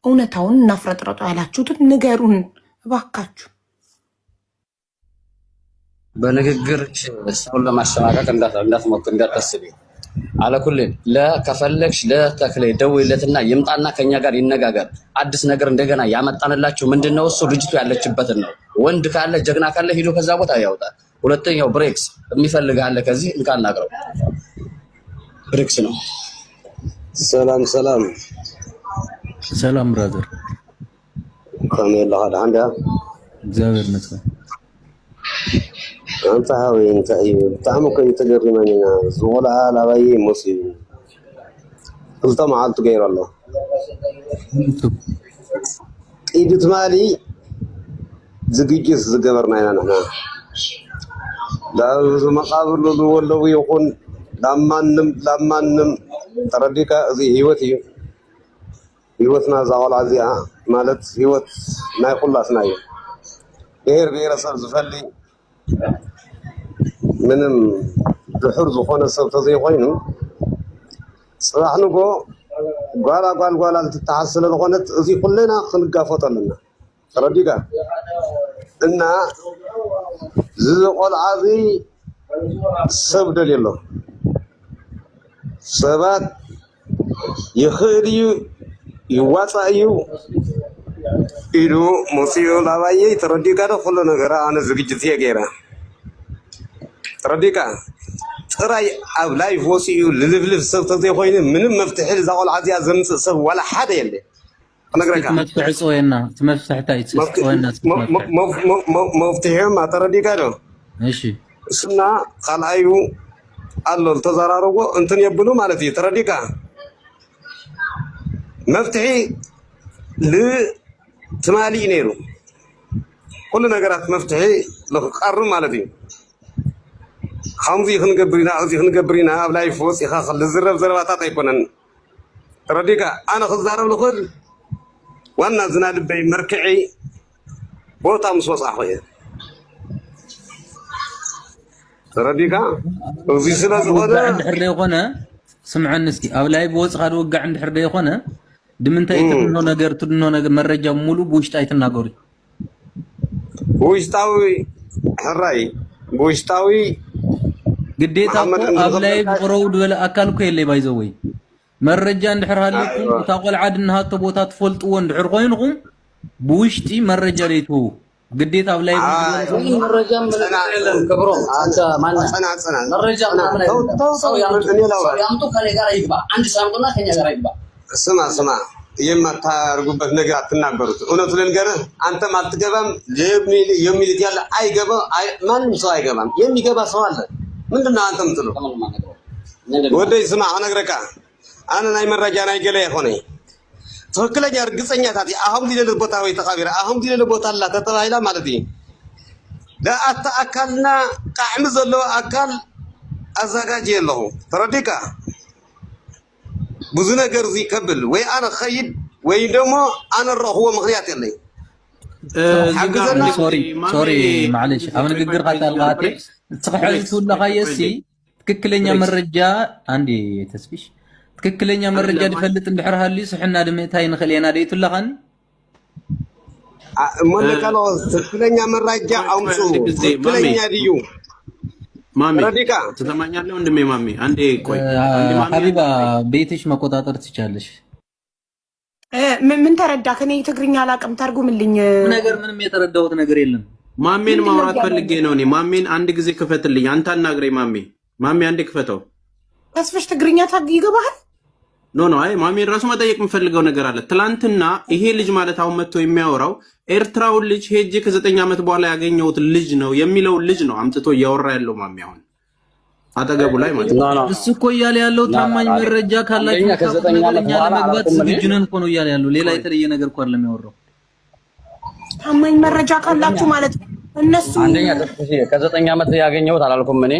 እውነታውን እናፍረጥረጡ ያላችሁትን ንገሩን እባካችሁ። በንግግር ሰውን ለማሸማቀቅ እንዳትሞክር እንዳታስቢ። አለኩልን ለከፈለግሽ ለተክሌ ደውይለትና ይምጣና ከኛ ጋር ይነጋገር። አዲስ ነገር እንደገና ያመጣንላችሁ ምንድነው? እሱ ልጅቱ ያለችበትን ነው። ወንድ ካለ ጀግና ካለ ሂዶ ከዛ ቦታ ያውጣ። ሁለተኛው ብሬክስ የሚፈልግ አለ ከዚህ እንካናግረው። ብሬክስ ነው። ሰላም ሰላም ሰላም ብራዘር كامل هذا عنده እግዚአብሔር ይመስገን። أنت هاوي أنت أيوه تعمق يتجري مننا زولا على باي مصيب قلت ما عاد غير الله إيدت مالي زقيقس زقبرنا هنا لا مقابر له ولا يكون لما نم ترديك زي هيوتنا زوال عزيا مالت هيوت ما يقول لا سنايا غير صار زفلي منم بحر زخون الصوت زي وينه صراحة نقول قال تتحصل الغنت زي كلنا خنقافة لنا ترديك إن زوال عزي سبب دليله سبات يخيري يواتايو إلو مصيو لاواي ترديك هذا كله نغرا أنا زوجتي غيره ترديك تراي أولاي فوسيو للفلف سبت زي خوين من مفتاح زاول عزيز زمن سب ولا حدا يلي أنا غيرك مفتاح صوينا تمفتاح تايت صوينا مفتاح ما ترديك هذا ماشي سنا قال أيو الله تزارارو أنتن يبلو مالتي ترديك مفتاحي لتمالي نيرو كل نجارات مفتاحي لو قرر مالتي خمسي خنقبرينا أبلاي فوس يخاخ للزرب زرباتات يكونن ترديك أنا خزارب لخل وانا زناد بي مركعي بوتا مصوص أحوية ترديك وزي سلاس غدا عند حرية غنا سمع النسكي أبلاي بوس خاد وقع عند حرية غنا دمنتا يترنو نجار مرجع مولو بوشتا يتناغوري بوشتاوي حراي بوشتاوي قديت أبلاي برود ولا أكلك اللي بايزوي مرجع عند حرالكم وتقول عاد إنها تبوتات فولت وند حرقينهم بوشتي مرجع ليتو قديت أبلاي مرجع من كبرو أنت مالنا مرجع يامتو كله جارا يكبا عند سامتنا كنيا جارا يكبا سمع يما تارجوبت نجار تناغبرت أنا تقولين جرا أنت ما تجيبهم يومي لتيالا أي جبا أي ما نمسوا أي جبا يومي جبا سوال من دنا أنت متلو وده اسمع أنا غرقا أنا نايم الرجال نايجلي خوني تقول لي أرجع سنيا تاتي أهم دي للبوتا ويتخابير أهم دي للبوتا لا تتلاعي لا مالتي لا أتأكلنا كعمز الله أكل أزعاجي الله ترديكا بزنا جرزي قبل وي أنا خيب وي دمو أنا الرهو مغريات اللي سوري معلش أنا قدر قتل الغاتي صحيح تقول لك يسي تككلني مرجع عندي تسبيش تككلني مرجع دفلت البحر اللي صحنا دميتاي نخلينا ديت لغن مالك الله تككلني مرجع أو مسو تككلني ديو مامي تسمعني لو عندي مامي عندي كوي حبيبه بيتش مقطاطر تشالش من ترداك እኔ ትግርኛ አላቅም ተርጉምልኝ ነገር ምንም የተረዳሁት ነገር የለም ማሜን ማውራት ፈልጌ ነው እኔ ማሜን አንድ ጊዜ ክፈትልኝ አንተ አናግረኝ ማሜ አንዴ ክፈተው ተስፈሽ ትግርኛ ይገባሃል ኖ አይ ማሜን ራሱ መጠየቅ የምፈልገው ነገር አለ ትላንትና ይሄ ልጅ ማለት አሁን መጥቶ የሚያወራው ኤርትራው ልጅ ሄጄ ከ9 ዓመት በኋላ ያገኘሁት ልጅ ነው የሚለው ልጅ ነው አምጥቶ ያወራ ያለው ማሜ አሁን አጠገቡ ላይ ማለት ነው እሱ እኮ እያለ ያለው ታማኝ መረጃ ካላችሁ ከ9 ዓመት በኋላ መግባት ዝግጁ ነን እኮ ነው እያለ ያለው ሌላ የተለየ ነገር እኮ አይደለም ያወራው ታማኝ መረጃ ካላችሁ ማለት እነሱ አንደኛ ከ9 ዓመት ያገኘሁት አላልኩም እኔ